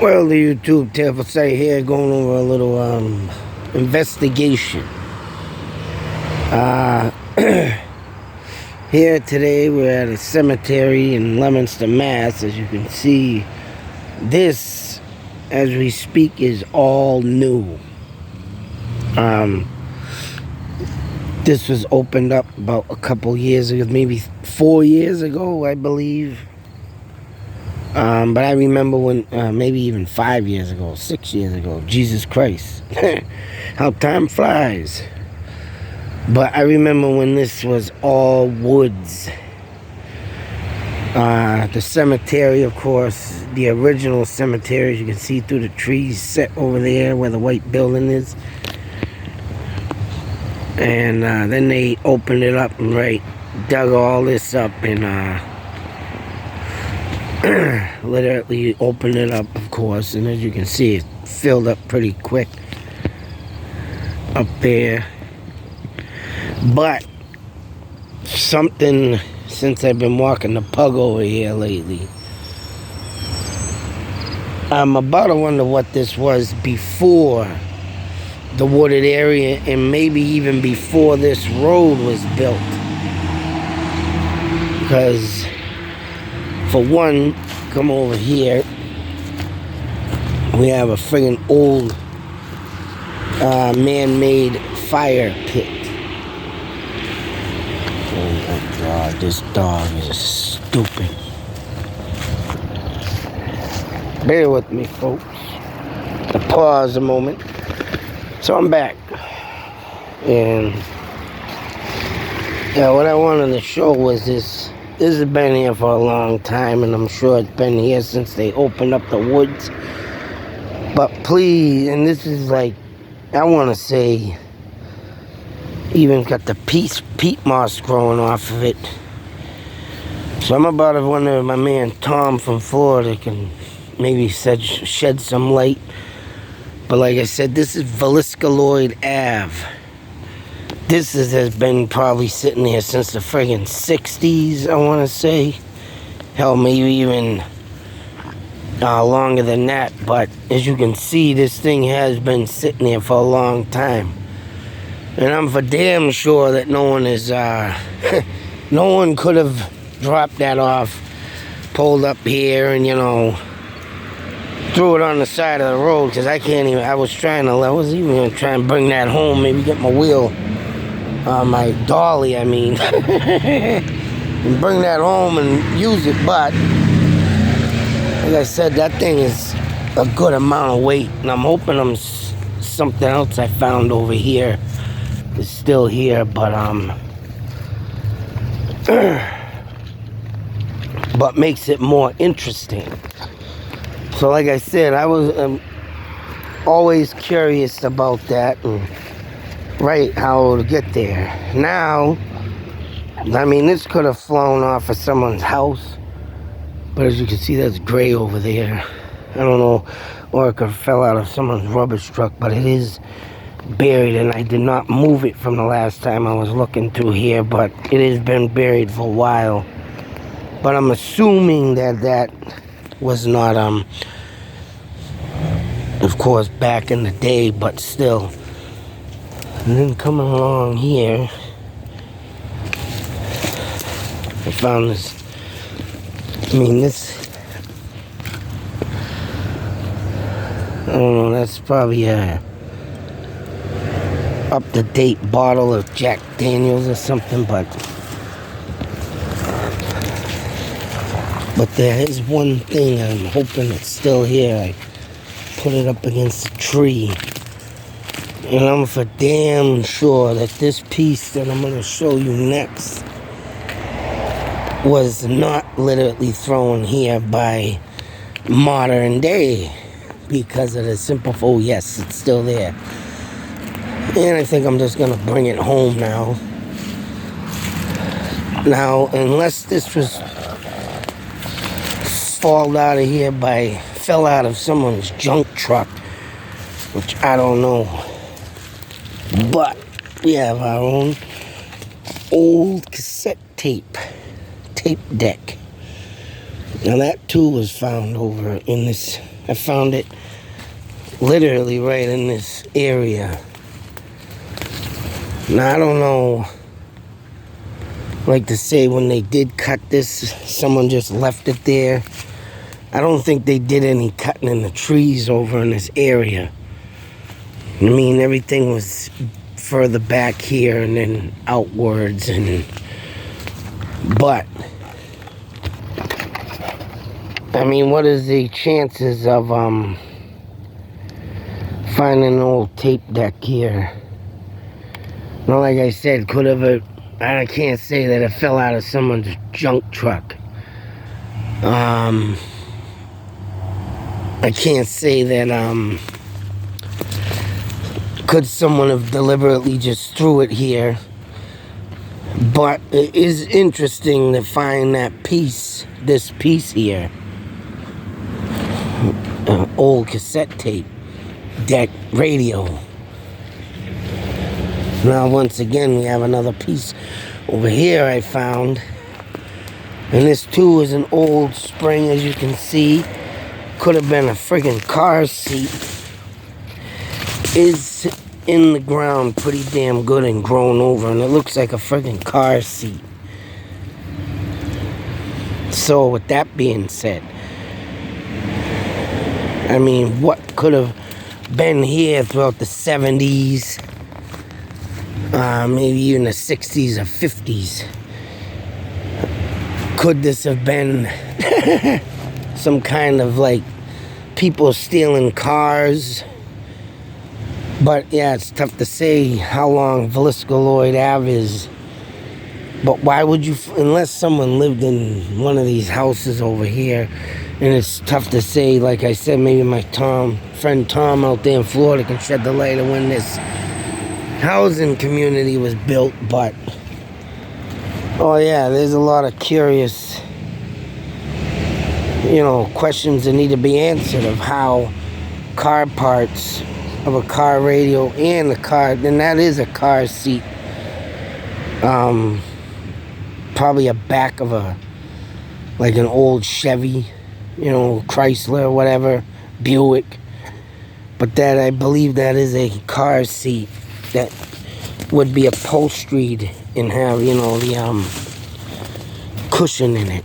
Well, the YouTube table say here going over a little investigation. Uh, Here today we're at a cemetery in Leominster, Mass. As you can see, this, as we speak, is all new. This was opened up about a couple years ago, maybe 4 years ago, I believe. But I remember when, maybe even 5 years ago, 6 years ago, Jesus Christ, how time flies. But I remember when this was all woods. The cemetery, of course, the original cemetery, as you can see through the trees set over there where the white building is. And then they opened it up and dug all this up and literally opened it up, of course. And as you can see, it filled up pretty quick up there. But something, since I've been walking the pug over here lately, I'm about to wonder what this was before the wooded area, and maybe even before this road was built. Because, for one, come over here, we have a friggin' old man-made fire pit. Oh my God, this dog is stupid. Bear with me, folks. Pause a moment. So I'm back. And yeah, what I wanted to show was this. This has been here for a long time, and I'm sure it's been here since they opened up the woods. But please, and this is like, I want to say, even got the peat moss growing off of it. So I'm about to wonder if my man Tom from Florida can maybe shed some light. But like I said, this is Villisca-Lloyd Ave. This has been probably sitting there since the friggin' 60s, I want to say. Hell, maybe even longer than that. But as you can see, this thing has been sitting there for a long time. And I'm for damn sure that no one is, no one could have dropped that off, pulled up here, and, you know, threw it on the side of the road. Because I was even going to try and bring that home, maybe get my wheel, my dolly, I mean, and bring that home and use it. But, like I said, that thing is a good amount of weight. And I'm hoping something else I found over here is still here, but but makes it more interesting. So like I said, I was always curious about that, and how to get there. Now, I mean, this could have flown off of someone's house, but as you can see, that's gray over there. I don't know, or it could have fell out of someone's rubbish truck, but it is buried, and I did not move it from the last time I was looking through here, but it has been buried for a while. But I'm assuming that was not of course back in the day, but still. And then coming along here, I found this. I mean, this, I don't know, that's probably a up-to-date bottle of Jack Daniels or something, but there is one thing I'm hoping it's still here. I put it up against a tree, and I'm for damn sure that this piece that I'm going to show you next was not literally thrown here by modern day, because of the simple, oh yes, it's still there. And I think I'm just going to bring it home now. Now, unless this was fell out of someone's junk truck, which I don't know. But we have our own old cassette tape deck. Now that too was found over in this I found it literally right in this area. Now, I don't know, like to say when they did cut this, someone just left it there. I don't think they did any cutting in the trees over in this area. I mean, everything was further back here and then outwards, but I mean, what is the chances of finding an old tape deck here? Well, like I said, could have I can't say that it fell out of someone's junk truck. I can't say that could someone have deliberately just threw it here. But it is interesting to find that piece, this piece here. Old cassette tape deck radio. Now once again we have another piece over here I found, and this too is an old spring, as you can see. Could have been a friggin' car seat. Is in the ground pretty damn good and grown over, and it looks like a friggin' car seat. So with that being said, I mean, what could have been here throughout the 70s, maybe even the 60s or 50s? Could this have been some kind of like people stealing cars? But yeah, it's tough to say how long Villisca Lloyd Ave is. But why would you, unless someone lived in one of these houses over here, and it's tough to say, like I said, maybe my friend Tom out there in Florida can shed the light on when this housing community was built. But oh yeah, there's a lot of curious, questions that need to be answered of how car parts of a car radio and a car, and that is a car seat, probably a back of like an old Chevy, Chrysler or whatever, Buick. But that, I believe that is a car seat that would be upholstered and have, the cushion in it.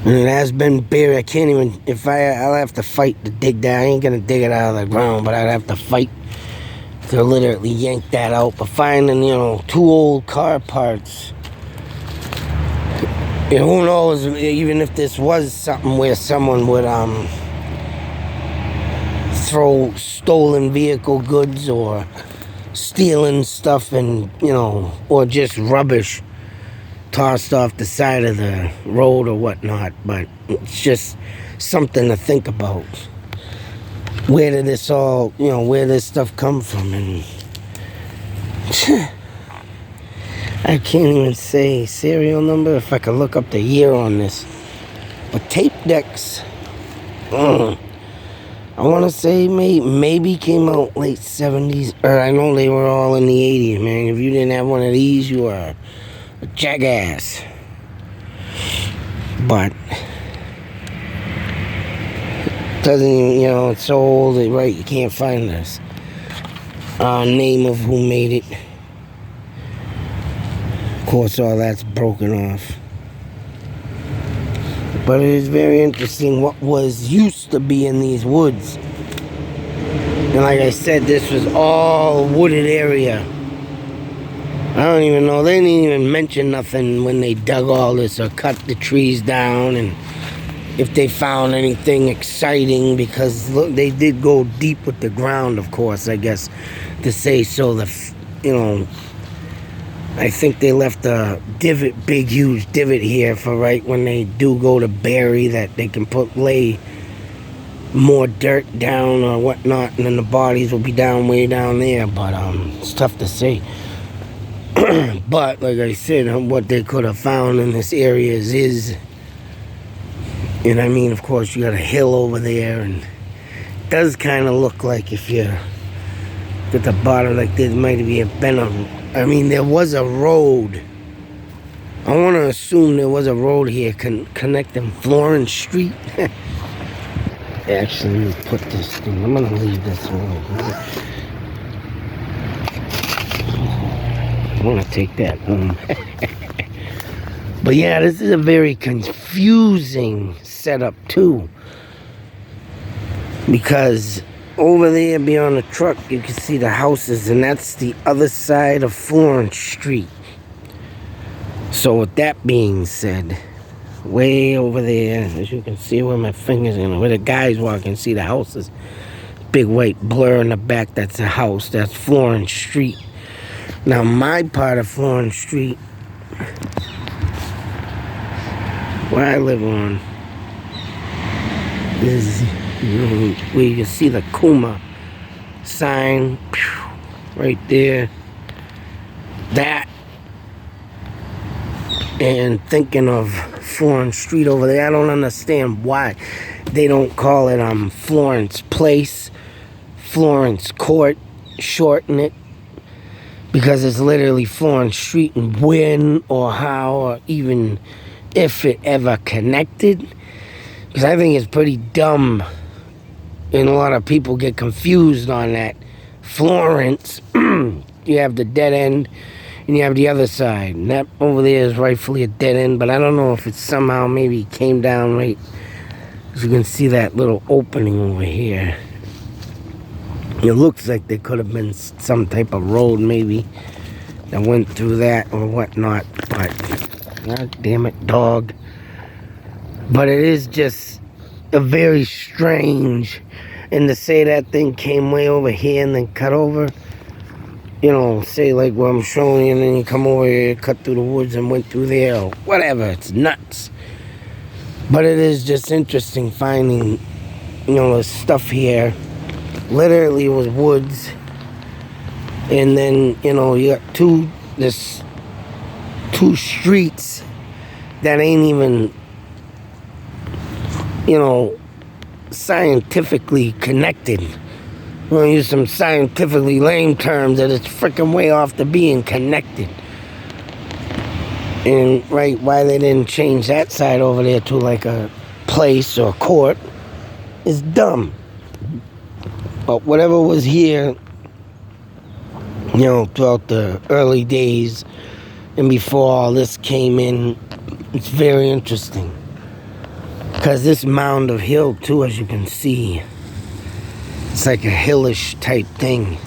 And it has been buried. I can't even, I'll have to fight to dig that. I ain't gonna dig it out of the ground, but I'd have to fight to literally yank that out. But finding, two old car parts, who knows, even if this was something where someone would throw stolen vehicle goods or stealing stuff and, or just rubbish tossed off the side of the road or whatnot. But it's just something to think about. Where did this all, where did this stuff come from? And I can't even say serial number, if I could look up the year on this. But tape decks, I want to say maybe came out late 70s, or I know they were all in the 80s, man. If you didn't have one of these, you are a jackass. But doesn't even, it's so old, right? You can't find this name of who made it. Of course, all that's broken off. But it is very interesting what was used to be in these woods. And like I said, this was all wooded area. I don't even know, they didn't even mention nothing when they dug all this or cut the trees down, and if they found anything exciting, because look, they did go deep with the ground, of course, I guess, to say so. I think they left a divot, big huge divot here for right when they do go to bury, that they can lay more dirt down or whatnot, and then the bodies will be way down there. But it's tough to say. But like I said, what they could have found in this area is, and I mean, of course, you got a hill over there, and it does kind of look like, if you at the bottom, like there might have been there was a road. I want to assume there was a road here connecting Florence Street Actually, let me put this thing. I'm gonna leave this over here. I want to take that home. But yeah, this is a very confusing setup too. Because over there beyond the truck, you can see the houses, and that's the other side of Florence Street. So with that being said, way over there, as you can see where my fingers are, where the guys walking, see the houses. Big white blur in the back, that's a house. That's Florence Street. Now my part of Florence Street, where I live on, is where you can see the Kuma sign right there. That, and thinking of Florence Street over there, I don't understand why they don't call it Florence Place, Florence Court, shorten it, because it's literally Florence Street, and when or how or even if it ever connected, because I think it's pretty dumb, and a lot of people get confused on that. Florence, you have the dead end, and you have the other side, and that over there is rightfully a dead end, but I don't know if it somehow maybe came down right, as you can see that little opening over here. It looks like there could have been some type of road maybe that went through that or whatnot, but god damn it, dog. But it is just a very strange, and to say that thing came way over here and then cut over, you know, say like what I'm showing you, and then you come over here, cut through the woods and went through there or whatever. It's nuts. But it is just interesting finding, you know, the stuff here. Literally was woods, and then, you know, you got two streets that ain't even, you know, scientifically connected. We're gonna use some scientifically lame terms, that it's freaking way off to being connected. And right, why they didn't change that side over there to like a place or court is dumb. But whatever was here, you know, throughout the early days and before all this came in, it's very interesting. Because this mound of hill too, as you can see, it's like a hillish type thing.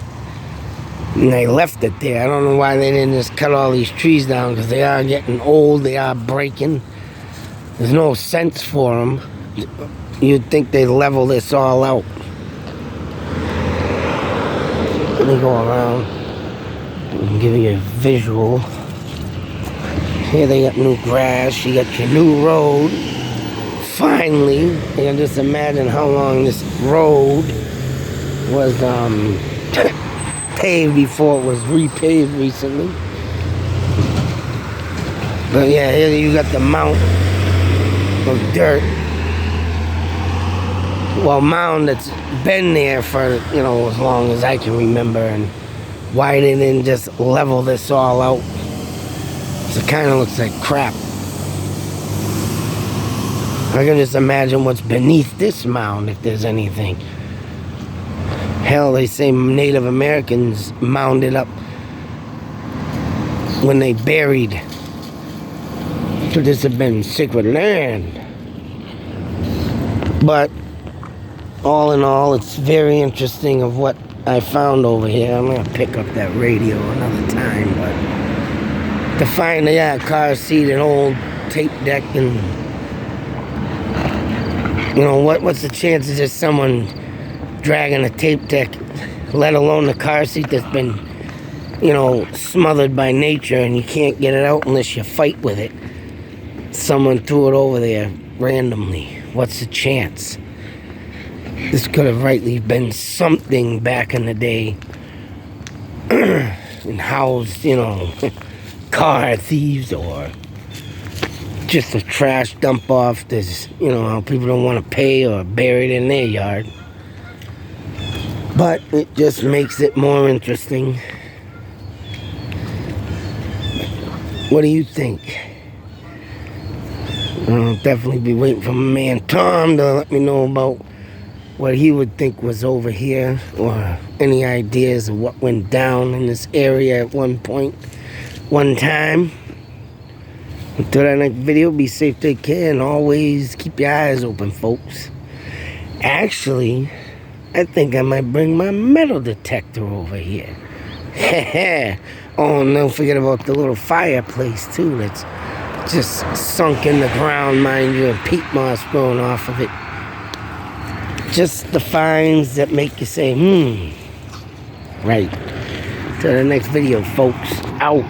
And they left it there. I don't know why they didn't just cut all these trees down, because they are getting old, they are breaking. There's no sense for them. You'd think they'd level this all out. Let me go around and give you a visual. Here they got new grass, you got your new road. Finally, you can just imagine how long this road was paved before it was repaved recently. But yeah, here you got the mount of dirt. Well, mound that's been there for, you know, as long as I can remember, and why they didn't just level this all out. So it kind of looks like crap. I can just imagine what's beneath this mound, if there's anything. Hell, they say Native Americans mounded up when they buried. So this had been sacred land. But all in all, it's very interesting of what I found over here. I'm gonna pick up that radio another time, but to find a car seat, an old tape deck, and you know what's the chances of someone dragging a tape deck, let alone the car seat that's been, you know, smothered by nature, and you can't get it out unless you fight with it. Someone threw it over there randomly. What's the chance? This could have rightly been something back in the day and housed, you know, car thieves, or just a trash dump off. There's, you know, how people don't want to pay or bury it in their yard. But it just makes it more interesting. What do you think? I'll definitely be waiting for my man Tom to let me know about what he would think was over here, or any ideas of what went down in this area at one time. Until that next video, be safe, take care, and always keep your eyes open, folks. Actually, I think I might bring my metal detector over here. Oh, and don't forget about the little fireplace, too, that's just sunk in the ground, mind you, and peat moss growing off of it. Just the finds that make you say, Right. Till the next video, folks. Out.